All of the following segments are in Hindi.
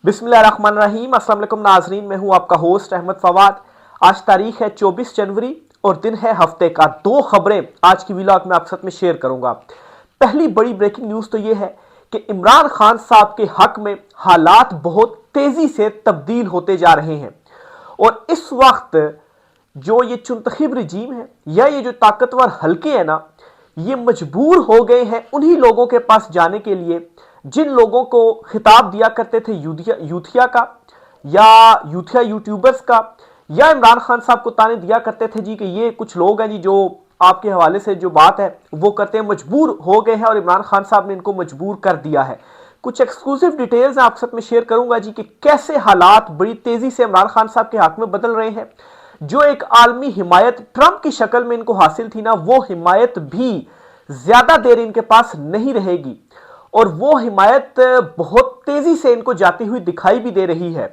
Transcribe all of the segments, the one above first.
बिस्मिल्लाहिर्रहमानिर्रहीम। अस्सलाम वालेकुम नाजरीन, मैं हूं आपका होस्ट अहमद फवाद। आज तारीख है 24 जनवरी और दिन है हफ्ते का। दो खबरें आज की व्लॉग में आपके साथ में शेयर करूंगा। पहली बड़ी ब्रेकिंग न्यूज तो यह है कि इमरान खान साहब के हक में हालात बहुत तेजी से तब्दील होते जा रहे हैं और इस वक्त जो ये चुनतखिब रजीम है या ये जो ताकतवर हल्के हैं ना, ये मजबूर हो गए हैं उन्हीं लोगों के पास जाने के लिए जिन लोगों को खिताब दिया करते थे यूथिया का या यूथिया यूट्यूबर्स का, या इमरान खान साहब को ताने दिया करते थे जी कि ये कुछ लोग हैं जी जो आपके हवाले से जो बात है वो करते हैं। मजबूर हो गए हैं और इमरान खान साहब ने इनको मजबूर कर दिया है। कुछ एक्सक्लूसिव डिटेल्स आपके साथ में शेयर करूंगा जी कि कैसे हालात बड़ी तेजी से इमरान खान साहब के हक में बदल रहे हैं। जो एक आलमी हिमायत ट्रंप की शक्ल में इनको हासिल थी ना, वो हिमायत भी ज्यादा देर इनके पास नहीं रहेगी और वो हिमायत बहुत तेजी से इनको जाती हुई दिखाई भी दे रही है।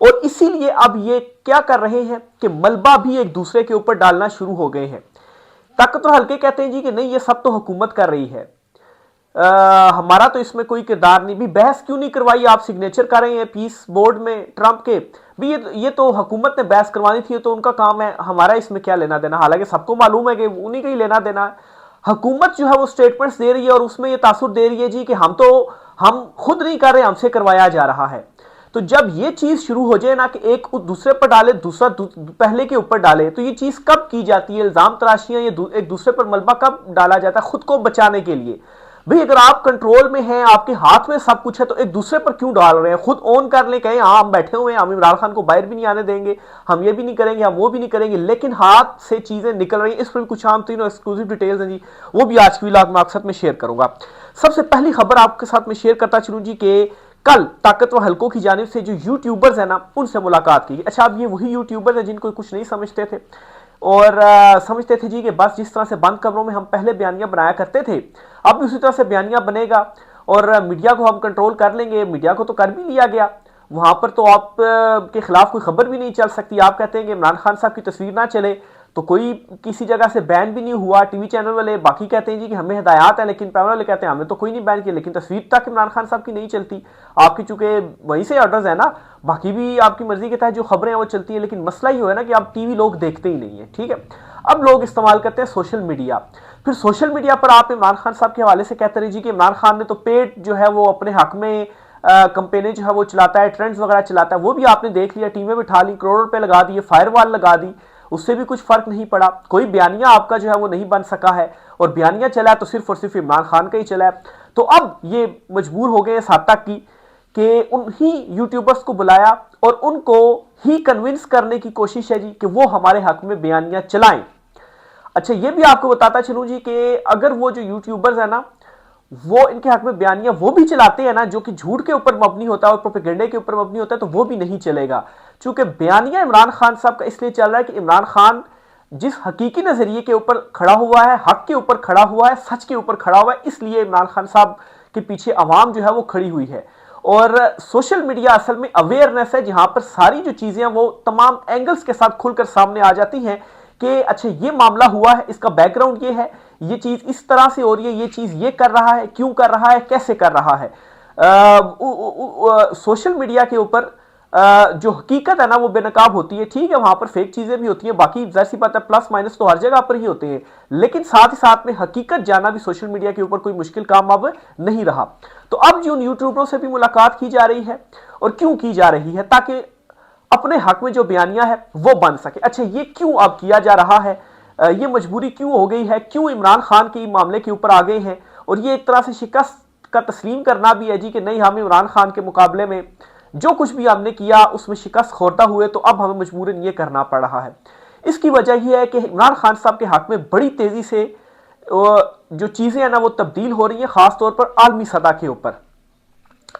और इसीलिए अब ये क्या कर रहे हैं कि मलबा भी एक दूसरे के ऊपर डालना शुरू हो गए हैं। ताकतवर हल्के कहते हैं जी कि नहीं, ये सब तो हुकूमत कर रही है, हमारा तो इसमें कोई किरदार नहीं। भी बहस क्यों नहीं करवाई, आप सिग्नेचर कर रहे हैं पीस बोर्ड में ट्रंप के, भी ये तो हुकूमत ने बहस करवानी थी, तो उनका काम है, हमारा इसमें क्या लेना देना। हालांकि सबको मालूम है कि उन्हीं का ही लेना देना है। हुकूमत जो है वो स्टेटमेंट्स दे रही है और उसमें ये तासुर दे रही है जी कि हम खुद नहीं कर रहे, हमसे करवाया जा रहा है। तो जब ये चीज शुरू हो जाए ना कि एक दूसरे पर डाले, दूसरा पहले के ऊपर डाले, तो ये चीज कब की जाती है, इल्जाम तराशियां, ये एक दूसरे पर मलबा कब डाला जाता है खुद को बचाने के लिए। भाई अगर आप कंट्रोल में हैं, आपके हाथ में सब कुछ है, तो एक दूसरे पर क्यों डाल रहे हैं। खुद ऑन कर ले, कहें हाँ हम बैठे हुए हैं, हम इमरान खान को बाहर भी नहीं आने देंगे, हम ये भी नहीं करेंगे, हम वो भी नहीं करेंगे, लेकिन हाथ से चीजें निकल रही हैं। इस पर कुछ आम तीनों एक्सक्लूसिव डिटेल्स हैं जी, वो भी आज की व्लॉग में आपके साथ में शेयर करूंगा। सबसे पहली खबर आपके साथ में शेयर करता चलूं जी कि कल ताकतवर हल्कों की जानिब से जो यूट्यूबर्स है ना, उनसे मुलाकात की। अच्छा, अब ये वही यूट्यूबर्स हैं जिनको कुछ नहीं समझते थे और समझते थे जी कि बस जिस तरह से बंद कमरों में हम पहले बयानियां बनाया करते थे, अब भी उसी तरह से बयानियां बनेगा और मीडिया को हम कंट्रोल कर लेंगे। मीडिया को तो कर भी लिया गया, वहां पर तो आप के खिलाफ कोई खबर भी नहीं चल सकती। आप कहते हैं कि इमरान खान साहब की तस्वीर ना चले, तो कोई किसी जगह से बैन भी नहीं हुआ। टीवी चैनल वाले बाकी कहते हैं जी कि हमें हिदायत है, लेकिन पैनल वाले कहते हैं हमें तो कोई नहीं बैन किया, लेकिन तस्वीर तक इमरान खान साहब की नहीं चलती। आपकी चूंकि वहीं से ऑर्डर्स है ना, बाकी भी आपकी मर्जी के तहत जो खबरें हैं वो चलती हैं, लेकिन मसला ये है ना कि आप टीवी लोग देखते ही नहीं है। ठीक है, अब लोग इस्तेमाल करते हैं सोशल मीडिया। फिर सोशल मीडिया पर आप इमरान खान साहब के हवाले से कहते रहे जी कि इमरान खान ने तो पेड जो है वो अपने हक में कंपेनें जो है वो चलाता है, ट्रेंड्स वगैरह चलाता है। वो भी आपने देख लिया, टीमें बिठा ली, करोड़ों रुपए लगा दिए, फायरवॉल लगा दी, उससे भी कुछ फर्क नहीं पड़ा। कोई बयानिया आपका जो है वो नहीं बन सका है और बयानिया चला तो सिर्फ और सिर्फ इमरान खान का ही चला है। तो अब ये मजबूर हो गए इस हद तक की कि उन्हीं यूट्यूबर्स को बुलाया और उनको ही कन्विंस करने की कोशिश है जी कि वो हमारे हक में बयानियां चलाएं। अच्छा, ये भी आपको बताता चलूं जी कि अगर वो जो यूट्यूबर्स है ना, वो इनके हक में बयानियां वो भी चलाते हैं ना जो कि झूठ के ऊपर मबनी होता है और प्रोपेगेंडे के ऊपर मबनी होता है, तो वो भी नहीं चलेगा। चूंकि बयानिया इमरान खान साहब का इसलिए चल रहा है कि इमरान खान जिस हकीकी नजरिए के ऊपर खड़ा हुआ है, हक के ऊपर खड़ा हुआ है, सच के ऊपर खड़ा हुआ है, इसलिए इमरान खान साहब के पीछे अवाम जो है वो खड़ी हुई है। और सोशल मीडिया असल में अवेयरनेस है, जहां पर सारी जो चीजें वो तमाम एंगल्स के साथ खुलकर सामने आ जाती हैं कि अच्छा ये मामला हुआ है, इसका बैकग्राउंड ये है, ये चीज इस तरह से हो रही है, ये चीज ये कर रहा है, क्यों कर रहा है, कैसे कर रहा है। सोशल मीडिया के ऊपर जो हकीकत है ना वो बेनकाब होती है। ठीक है, वहां पर फेक चीजें भी होती हैं, बाकी जाहिर सी बात है प्लस माइनस तो हर जगह पर ही होते हैं, लेकिन साथ ही साथ में हकीकत जाना भी सोशल मीडिया के ऊपर कोई मुश्किल काम अब नहीं रहा। तो अब जो यूट्यूबरों से भी मुलाकात की जा रही है, और क्यों की जा रही है, ताकि अपने हक में जो बयानियां है वो बन सके। अच्छा, ये क्यों अब किया जा रहा है, ये मजबूरी क्यों हो गई है, क्यों इमरान खान के मामले के ऊपर आ गए हैं, और ये एक तरह से शिकस्त का तस्लीम करना भी है जी कि नहीं, हम इमरान खान के मुकाबले में जो कुछ भी हमने किया उसमें शिकस्त खोरता हुए, तो अब हमें मजबूरन ये करना पड़ रहा है। इसकी वजह यह है कि इमरान खान साहब के हक में बड़ी तेजी से जो चीजें हैं ना वो तब्दील हो रही हैं, खासतौर पर आलमी सतह के ऊपर।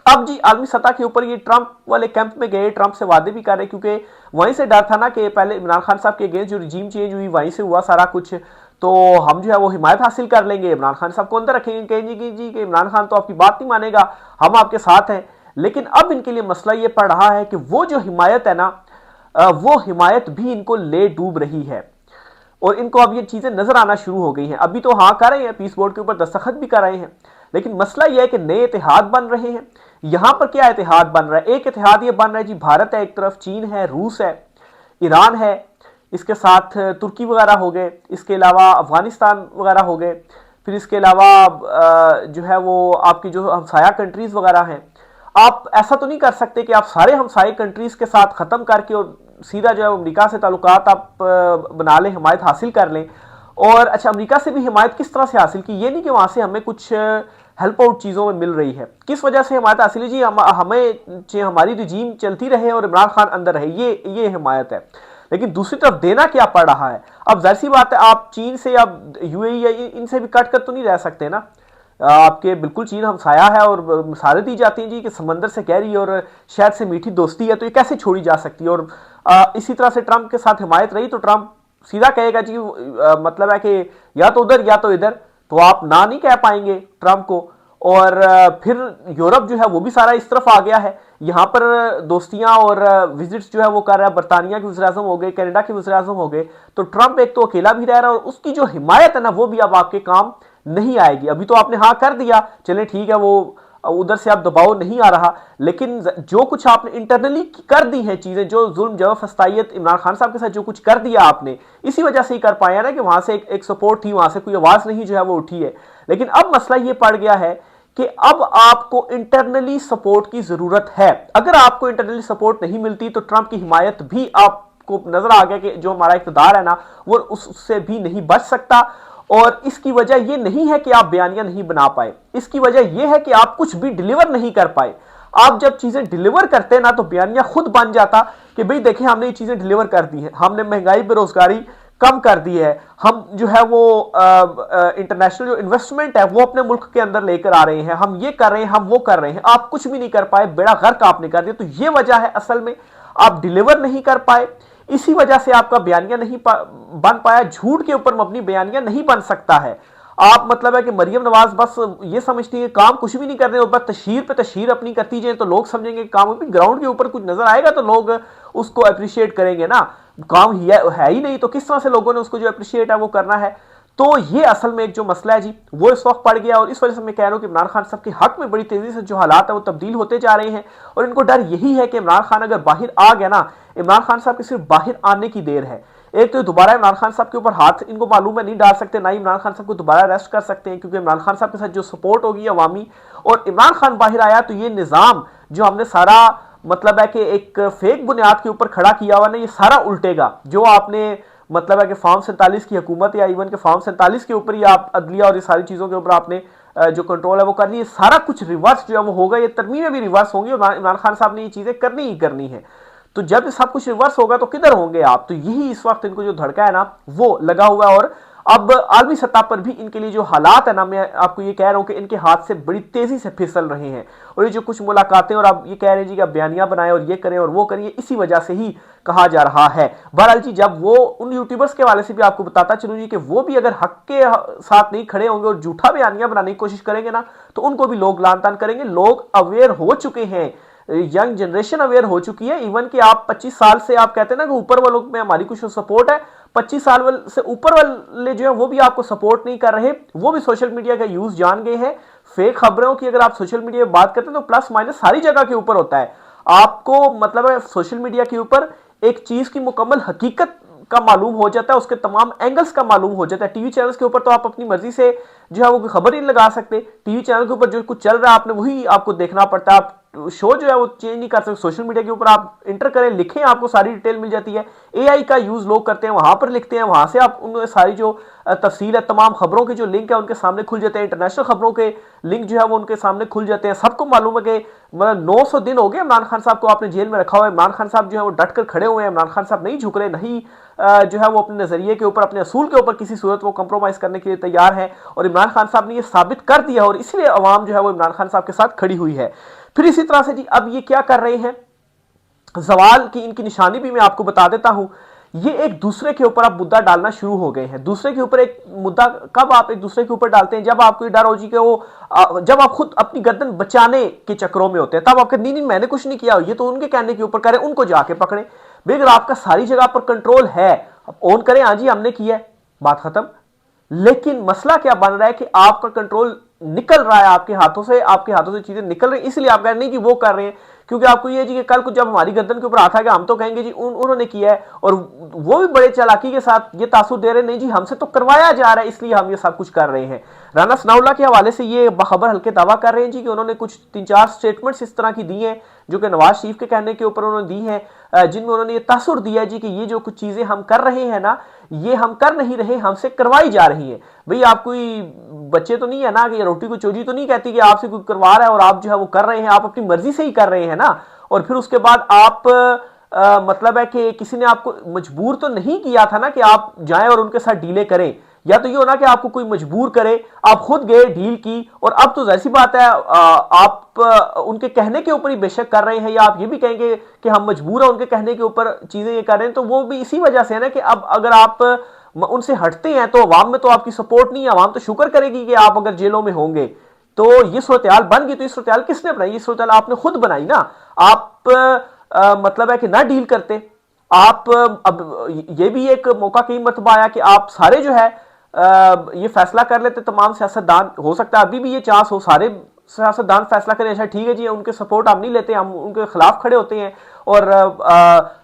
अब जी आलमी सतह के ऊपर ये ट्रंप वाले कैंप में गए, ट्रंप से वादे भी कर रहे, क्योंकि वहीं से डर था ना कि पहले इमरान खान साहब के अगेंस्ट जो रिजीम चेंज हुई वहीं से हुआ सारा कुछ, तो हम जो है वो हिमायत हासिल कर लेंगे, इमरान खान साहब को अंदर रखेंगे, कहेंगे जी कि इमरान खान तो आपकी बात नहीं मानेगा, हम आपके साथ हैं। लेकिन अब इनके लिए मसला ये पड़ रहा है कि वो जो हिमायत है ना, वो हिमायत भी इनको ले डूब रही है और इनको अब ये चीजें नजर आना शुरू हो गई हैं। अभी तो हाँ कर रहे हैं, पीस बोर्ड के ऊपर दस्तखत भी कर रहे हैं, लेकिन मसला यह है कि नए इतिहाद बन रहे हैं, यहां पर क्या इतिहाद बन रहा है? एक इतिहाद ये बन रहा है जी, भारत है एक तरफ, चीन है, रूस है, ईरान है, इसके साथ तुर्की वगैरह हो गए, इसके अलावा अफगानिस्तान वगैरह हो गए, फिर इसके अलावा जो है वो आपकी जो हमसाया कंट्रीज वगैरह हैं। आप ऐसा तो नहीं कर सकते कि आप सारे हमसाई कंट्रीज के साथ खत्म करके और सीधा जो है अमेरिका से ताल्लुकात आप बना लें, हिमायत हासिल कर लें। और अच्छा, अमेरिका से भी हिमायत किस तरह से हासिल की? ये नहीं कि वहां से हमें कुछ हेल्प आउट चीज़ों में मिल रही है। किस वजह से हिमायत हासिल जी? हमें हमारी रिजीम चलती रहे और इमरान खान अंदर रहे, ये हिमायत है। लेकिन दूसरी तरफ देना क्या पड़ रहा है? अब जाहिर सी बात है, आप चीन से या यूएई या इनसे भी कट कर तो नहीं रह सकते ना। आपके बिल्कुल चीन हमसाया है और मिसालें दी जाती हैं जी कि समंदर से गहरी और शहद से मीठी दोस्ती है, तो ये कैसे छोड़ी जा सकती है? और इसी तरह से ट्रंप के साथ हिमायत रही तो ट्रंप सीधा कहेगा जी, मतलब है कि या तो उधर या तो इधर, तो आप ना नहीं कह पाएंगे ट्रंप को। और फिर यूरोप जो है वो भी सारा इस तरफ आ गया है, यहाँ पर दोस्तियां और विजिट्स जो है वो कर रहा है। बरतानिया के वज़ीर-ए-आज़म हो गए, कनाडा के वज़ीर-ए-आज़म हो गए, तो ट्रंप एक तो अकेला भी रह रहा है और उसकी जो हिमायत है ना वो भी अब आपके काम नहीं आएगी। अभी तो आपने हाँ कर दिया, चले ठीक है, वो उधर से आप दबाव नहीं आ रहा, लेकिन जो कुछ आपने इंटरनली कर दी है चीजें, जो जुल्म जबर फस्तायत इमरान खान साहब के साथ जो कुछ कर दिया आपने, इसी वजह से ही कर पाया ना कि वहां से एक सपोर्ट थी, वहां से कोई आवाज नहीं जो है वो उठी है। लेकिन अब मसला ये पड़ गया है कि अब आपको इंटरनली सपोर्ट की जरूरत है। अगर आपको इंटरनली सपोर्ट नहीं मिलती तो ट्रंप की हिमायत भी आपको नजर आ गया कि जो हमारा इक़्तिदार है ना वो उससे भी नहीं बच सकता। और इसकी वजह यह नहीं है कि आप बयानियां नहीं बना पाए, इसकी वजह यह है कि आप कुछ भी डिलीवर नहीं कर पाए। आप जब चीजें डिलीवर करते ना तो बयानियां खुद बन जाता कि भाई देखिए हमने ये चीजें डिलीवर कर दी हैं, हमने महंगाई बेरोजगारी कम कर दी है, हम जो है वो इंटरनेशनल जो इन्वेस्टमेंट है वो अपने मुल्क के अंदर लेकर आ रहे हैं, हम ये कर रहे हैं, हम वो कर रहे हैं। आप कुछ भी नहीं कर पाए, बेड़ा गर्क आपने कर दिया। तो ये वजह है असल में, आप डिलीवर नहीं कर पाए, इसी वजह से आपका बयानिया नहीं बन पाया। झूठ के ऊपर मबनी बयानिया नहीं बन सकता है। आप मतलब है कि मरियम नवाज बस ये समझती है काम कुछ भी नहीं कर रहे हो, बस तशहीर पे तशहीर अपनी करती जाए तो लोग समझेंगे काम भी ग्राउंड के ऊपर कुछ नजर आएगा तो लोग उसको अप्रिशिएट करेंगे ना। काम है ही नहीं तो किस तरह से लोगों ने उसको जो अप्रिशिएट है वो करना है। तो ये असल में एक जो मसला है जी वो इस वक्त पड़ गया। और इस वजह से मैं कह रहा हूं कि इमरान खान साहब के हक में बड़ी तेजी से जो हालात है वो तब्दील होते जा रहे हैं। और इनको डर यही है कि इमरान खान अगर बाहर आ गया ना, इमरान खान साहब के सिर्फ बाहर आने की देर है। एक तो दोबारा इमरान खान साहब के ऊपर हाथ इनको मालूम है नहीं डाल सकते, ना ही इमरान खान साहब को दोबारा अरेस्ट कर सकते हैं, क्योंकि इमरान खान साहब के साथ जो सपोर्ट होगी अवामी, और इमरान खान बाहर आया तो ये निज़ाम जो हमने सारा मतलब है कि एक फेक बुनियाद के ऊपर खड़ा किया हुआ ना, ये सारा उल्टेगा। जो आपने मतलब है कि फॉर्म 47 की हुकूमत या इवन के फॉर्म 47 के ऊपर ही आप अदलिया और ये सारी चीज़ों के ऊपर आपने जो कंट्रोल है वो कर ली, ये सारा कुछ रिवर्स जो है वो होगा, ये तरमीमें भी रिवर्स होंगी और इमरान खान साहब ने ये चीज़ें करनी ही करनी है। तो जब सब कुछ रिवर्स होगा तो किधर होंगे आप? तो यही इस वक्त इनको जो धड़का है ना वो लगा हुआ है। और अब आलमी सतह पर भी इनके लिए जो हालात है ना, मैं आपको ये कह रहा हूं कि इनके हाथ से बड़ी तेजी से फिसल रहे हैं। और ये जो कुछ मुलाकातें और आप ये कह रहे हैं जी कि आप बयानियां बनाएं और ये करें और वो करें, इसी वजह से ही कहा जा रहा है। बहरहाल जी, जब वो उन यूट्यूबर्स के हवाले से भी आपको बताता चलूं जी कि वो भी अगर हक के साथ नहीं खड़े होंगे और झूठा बयानियां बनाने की कोशिश करेंगे ना तो उनको भी लोग लान तान करेंगे। लोग अवेयर हो चुके हैं, यंग जनरेशन अवेयर हो चुकी है। इवन कि आप 25 साल से आप कहते हैं ना कि ऊपर वालों में हमारी कुछ सपोर्ट है, 25 साल से ऊपर वाले जो है वो भी आपको सपोर्ट नहीं कर रहे, वो भी सोशल मीडिया का यूज जान गए हैं। फेक खबरों की अगर आप सोशल मीडिया में बात करते हैं तो प्लस माइनस सारी जगह के ऊपर होता है। आपको मतलब है सोशल मीडिया के ऊपर एक चीज की मुकम्मल हकीकत का मालूम हो जाता है, उसके तमाम एंगल्स का मालूम हो जाता है। टीवी चैनल्स के ऊपर तो आप अपनी मर्जी से जो है वो खबर ही लगा सकते। टीवी चैनल के ऊपर जो कुछ चल रहा है आपने वही आपको देखना पड़ता है। आप शो जो है वो चेंज नहीं कर सकते। सोशल मीडिया के ऊपर आप इंटर करें, लिखें, आपको सारी डिटेल मिल जाती है। एआई का यूज लोग करते हैं, वहां पर लिखते हैं, वहां से आप उन सारी जो तफसील है, तमाम खबरों के जो लिंक है उनके सामने खुल जाते हैं। इंटरनेशनल खबरों के लिंक जो है वो उनके सामने खुल जाते हैं। सबको मालूम है कि मतलब 900 दिन हो गए इमरान खान साहब को आपने जेल में रखा हुआ है। इमरान खान साहब जो है वो डट कर खड़े हुए हैं। इमरान खान साहब नहीं झुक रहे, नहीं जो है वो अपने नजरिए के ऊपर, अपने असूल के ऊपर किसी सूरत वो कंप्रोमाइज करने के लिए तैयार है। और इमरान खान साहब ने ये साबित कर दिया और इसलिए अवाम जो है वो इमरान खान साहब के साथ खड़ी हुई है। फिर इसी तरह से जी अब ये क्या कर रहे हैं, सवाल की इनकी निशानी भी मैं आपको बता देता हूं। ये एक दूसरे के ऊपर आप मुद्दा डालना शुरू हो गए हैं। दूसरे के ऊपर एक मुद्दा कब आप एक दूसरे के ऊपर डालते हैं? जब आपको डर हो जी कि वो जब आप खुद अपनी गर्दन बचाने के चक्करों में होते हैं, तब आप कहते नहीं मैंने कुछ नहीं किया, ये तो उनके कहने के ऊपर करें, उनको जाके पकड़े। भाई अगर आपका सारी जगह पर कंट्रोल है, आप ऑन करें, हाँ जी हमने किया है, बात खत्म। लेकिन मसला क्या बन रहा है कि आपका कंट्रोल निकल रहा है आपके हाथों से चीजें निकल रही, इसलिए आप कह रहे नहीं कि वो कर रहे हैं, क्योंकि आपको ये जी कि कल को जब हमारी गर्दन के ऊपर हाथ आएगा हम तो कहेंगे जी उन्होंने किया है, और वो भी बड़े चालाकी के साथ ये तासुर दे रहे नहीं जी हमसे तो करवाया जा रहा है इसलिए हम ये सब कुछ कर रहे हैं। राना सनाउल्लाह के हवाले से ये बखबर हल्के दावा कर रहे हैं जी कि उन्होंने कुछ 3-4 स्टेटमेंट्स इस तरह की दी हैं जो कि नवाज शरीफ के कहने के ऊपर उन्होंने दी हैं, जिनमें उन्होंने ये तासुर दिया है जी कि ये जो कुछ चीजें हम कर रहे हैं ना, ये हम कर नहीं रहे, हमसे करवाई जा रही है। भाई आप कोई बच्चे तो नहीं है ना कि रोटी को चोरी तो नहीं कहती कि आपसे कोई करवा रहा है और आप जो है वो कर रहे हैं, आप अपनी मर्जी से ही कर रहे हैं ना। और फिर उसके बाद आप मतलब है कि किसी ने आपको मजबूर तो नहीं किया था ना कि आप जाएं और उनके साथ डीले करें, या तो ये होना कि आपको कोई मजबूर करे, आप खुद गए डील की, और अब तो जैसी बात है आप उनके कहने के ऊपर ही बेशक कर रहे हैं, या आप ये भी कहेंगे कि हम मजबूर हैं उनके कहने के ऊपर चीजें ये कर रहे हैं, तो वो भी इसी वजह से है ना कि अब अगर आप उनसे हटते हैं तो अवाम में तो आपकी सपोर्ट नहीं है, अवाम तो शुक्र करेगी कि आप अगर जेलों में होंगे। तो ये सूरत बन गई, तो ये सूरत किसने बनाई? ये सूरत आपने खुद बनाई ना। आप मतलब है कि ना डील करते आप, अब ये भी एक मौका कई मरतबा आया कि आप सारे जो है ये फैसला कर लेते तमाम सियासतदान, हो सकता है अभी भी ये चांस हो सारे सियासतदान फैसला करें अच्छा ठीक है जी उनके सपोर्ट हम नहीं लेते, हम उनके खिलाफ खड़े होते हैं और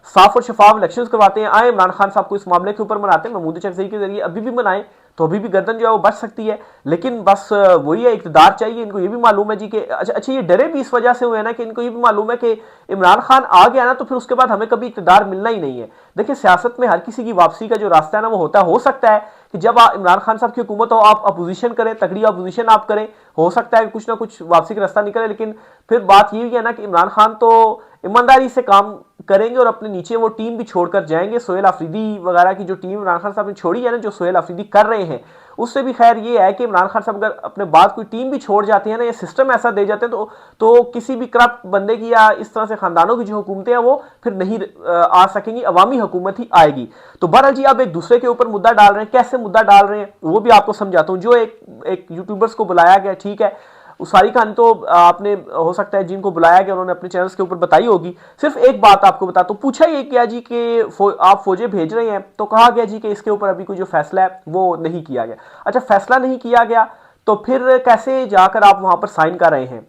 साफ और शफाफ इलेक्शंस करवाते हैं, आए इमरान खान साहब को इस मामले के ऊपर मनाते हैं, महमूद चकजई के जरिए अभी भी मनाएं तो अभी भी गर्दन जो है वो बच सकती है। लेकिन बस वही है, इक़्तिदार चाहिए, इनको ये भी मालूम है जी कि अच्छा ये डरे भी इस वजह से हुए हैं ना कि इनको ये भी मालूम है कि इमरान खान आ गया ना तो फिर उसके बाद हमें कभी इक़्तिदार मिलना ही नहीं है। देखिए सियासत में हर किसी की वापसी का जो रास्ता है ना वो होता है, हो सकता है कि जब इमरान खान साहब की हुकूमत हो आप अपोजिशन करें, तगड़ी अपोजिशन आप करें, हो सकता है कि कुछ ना कुछ वापसी का रास्ता निकले, लेकिन फिर बात ये है ना कि इमरान खान तो ईमानदारी से काम करेंगे और अपने नीचे वो टीम भी छोड़कर जाएंगे। सोहेल अफरीदी वगैरह की जो टीम इमरान खान साहब ने छोड़ी है ना, जो सोहेल अफरीदी कर रहे हैं उससे भी खैर ये है कि इमरान खान साहब अगर अपने बाद कोई टीम भी छोड़ जाती है ना, ये सिस्टम ऐसा दे जाते हैं तो किसी भी करप्ट बंदे की या इस तरह से खानदानों की जो हुकूमतें हैं वो फिर नहीं आ सकेंगी, अवामी हुकूमत ही आएगी। तो बहरहाल जी आप एक दूसरे के ऊपर मुद्दा डाल रहे हैं, कैसे मुद्दा डाल रहे हैं वो भी आपको समझाता हूं। जो एक यूट्यूबर्स को बुलाया गया, ठीक है, उस सारी कहानी तो आपने हो सकता है जिनको बुलाया गया उन्होंने अपने चैनल्स के ऊपर बताई होगी। सिर्फ एक बात आपको बताता हूं, पूछा ये गया जी कि आप फौजें भेज रहे हैं, तो कहा गया जी कि इसके ऊपर अभी कोई जो फैसला है वो नहीं किया गया। अच्छा फैसला नहीं किया गया तो फिर कैसे जाकर आप वहां पर साइन कर रहे हैं,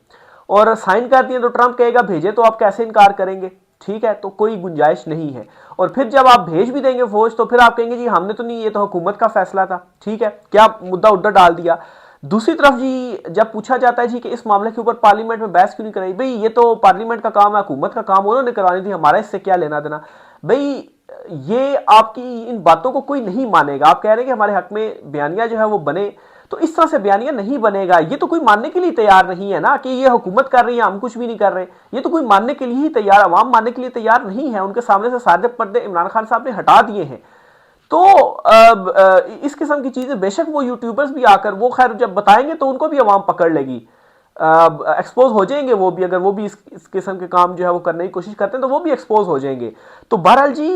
और साइन कर दिए तो ट्रंप कहेगा भेजे, तो आप कैसे इनकार करेंगे? ठीक है, तो कोई गुंजाइश नहीं है। और फिर जब आप भेज भी देंगे फौज तो फिर आप कहेंगे जी हमने तो नहीं, ये तो हुकूमत का फैसला था। ठीक है, क्या मुद्दा उधर डाल दिया। दूसरी तरफ जी जब पूछा जाता है जी कि इस मामले के ऊपर पार्लियामेंट में बहस क्यों नहीं कराई, भाई ये तो पार्लियामेंट का काम है, हुकूमत का काम, उन्होंने करवानी थी, हमारा इससे क्या लेना देना। भाई ये आपकी इन बातों को कोई नहीं मानेगा। आप कह रहे हैं कि हमारे हक में बयानिया जो है वो बने, तो इस तरह से बयानिया नहीं बनेगा। ये तो कोई मानने के लिए तैयार नहीं है ना कि ये हुकूमत कर रही है, हम कुछ भी नहीं कर रहे। ये तो कोई मानने के लिए ही तैयार, अवाम मानने के लिए तैयार नहीं है। उनके सामने से सारे पर्दे इमरान खान साहब ने हटा दिए हैं। तो इस किस्म की चीजें बेशक वो यूट्यूबर्स भी आकर वो खैर जब बताएंगे तो उनको भी आवाम पकड़ लेगी, एक्सपोज हो जाएंगे वो भी, अगर वो भी इस किस्म के काम जो है वो करने की कोशिश करते हैं तो वो भी एक्सपोज हो जाएंगे। तो बहरहाल जी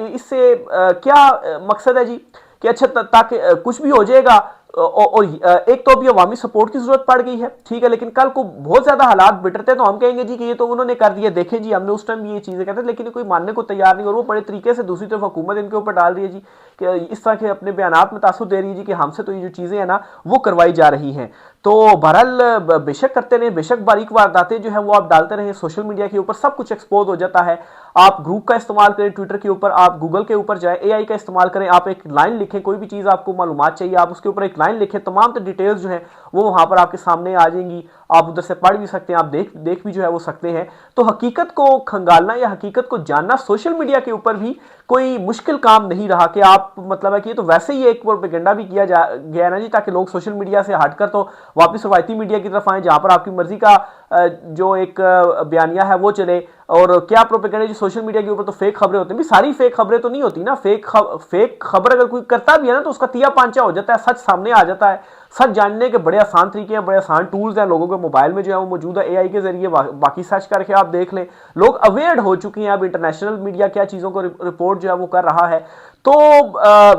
इससे क्या मकसद है जी कि अच्छा ताकि कुछ भी हो जाएगा, और एक तो अभी अवामी सपोर्ट की जरूरत पड़ गई है, ठीक है, लेकिन कल को बहुत ज्यादा हालात बिगड़ते हैं तो हम कहेंगे जी कि ये तो उन्होंने कर दिया, देखें जी हमने उस टाइम ये चीजें कहते हैं, लेकिन कोई मानने को तैयार नहीं, और वो बड़े तरीके से दूसरी तरफ हुकूमत इनके ऊपर डाल रही है जी कि इस तरह के अपने बयानात में तासुर दे रही है जी कि हमसे तो ये जो चीजें हैं ना वो करवाई जा रही हैं। तो बहरहाल बेशक करते रहे, बेशक बारीक वारदातें जो है वो आप डालते रहे, सोशल मीडिया के ऊपर सब कुछ एक्सपोज हो जाता है। आप ग्रुप का इस्तेमाल करें ट्विटर के ऊपर, आप गूगल के ऊपर जाए, एआई का इस्तेमाल करें, आप एक लाइन लिखें, कोई भी चीज आपको मालूमात चाहिए आप उसके ऊपर एक लाइन लिखें, तमाम डिटेल्स जो है वो वहां पर आपके सामने आ जाएंगी, आप उधर से पढ़ भी सकते हैं, आप देख भी जो है वो सकते हैं। तो हकीकत को खंगालना या हकीकत को जानना सोशल मीडिया के ऊपर भी कोई मुश्किल काम नहीं रहा कि आप मतलब है कि ये तो वैसे ही एक प्रोपेगेंडा भी किया गया ना जी ताकि लोग सोशल मीडिया से हटकर तो वापस रवायती मीडिया की तरफ आए जहां पर आपकी मर्जी का जो एक बयानिया है वो चले। और क्या प्रोपेगेंडा जी सोशल मीडिया के ऊपर तो फेक खबरें होती हैं, भी सारी फेक खबरें तो नहीं होती ना, फेक खबर अगर कोई करता भी है ना तो उसका तिया पांचा हो जाता है, सच सामने आ जाता है। सच जानने के बड़े आसान तरीके हैं, बड़े आसान टूल्स हैं लोगों के मोबाइल में जो है वो मौजूद है, एआई के जरिए बाकी सर्च करके आप देख लें। लोग अवेयर हो चुके हैं, अब इंटरनेशनल मीडिया क्या चीज़ों को रिपोर्ट जो है वो कर रहा है। तो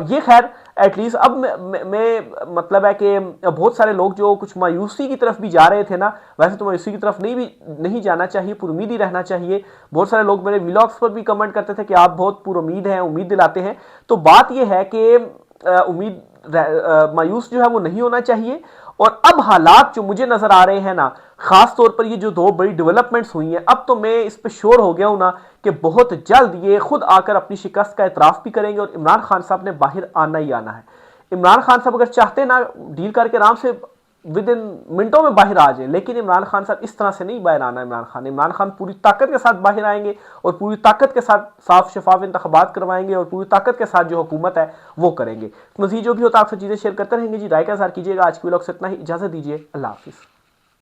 ये खैर एटलीस्ट अब मैं मतलब है कि बहुत सारे लोग जो कुछ मायूसी की तरफ भी जा रहे थे ना, वैसे तो मायूसी की तरफ नहीं जाना चाहिए, पुरुमीद ही रहना चाहिए। बहुत सारे लोग मेरे व्लॉग्स पर भी कमेंट करते थे कि आप बहुत पुरुमीद हैं, उम्मीद दिलाते हैं। तो बात यह है कि उम्मीद मायूस जो है वो नहीं होना चाहिए, और अब हालात जो मुझे नजर आ रहे हैं ना, खास तौर पर ये जो दो बड़ी डेवलपमेंट्स हुई हैं, अब तो मैं इस पे श्योर हो गया हूं ना कि बहुत जल्द ये खुद आकर अपनी शिकस्त का एतराफ भी करेंगे और इमरान खान साहब ने बाहर आना ही आना है। इमरान खान साहब अगर चाहते ना डील करके आराम से विद इन मिनटों में बाहर आ जाए, लेकिन इमरान खान साहब इस तरह से नहीं बाहर आना। इमरान खान पूरी ताकत के साथ बाहर आएंगे और पूरी ताकत के साथ साफ शफाफ इंतखाबात करवाएंगे और पूरी ताकत के साथ जो हुकूमत है वो करेंगे। मजीद जो भी होता है आपसे चीजें शेयर करते रहेंगे जी। राय का इज़हार कीजिएगा। आज की व्लॉग से इतना ही, इजाजत दीजिए। अल्लाह हाफिज़।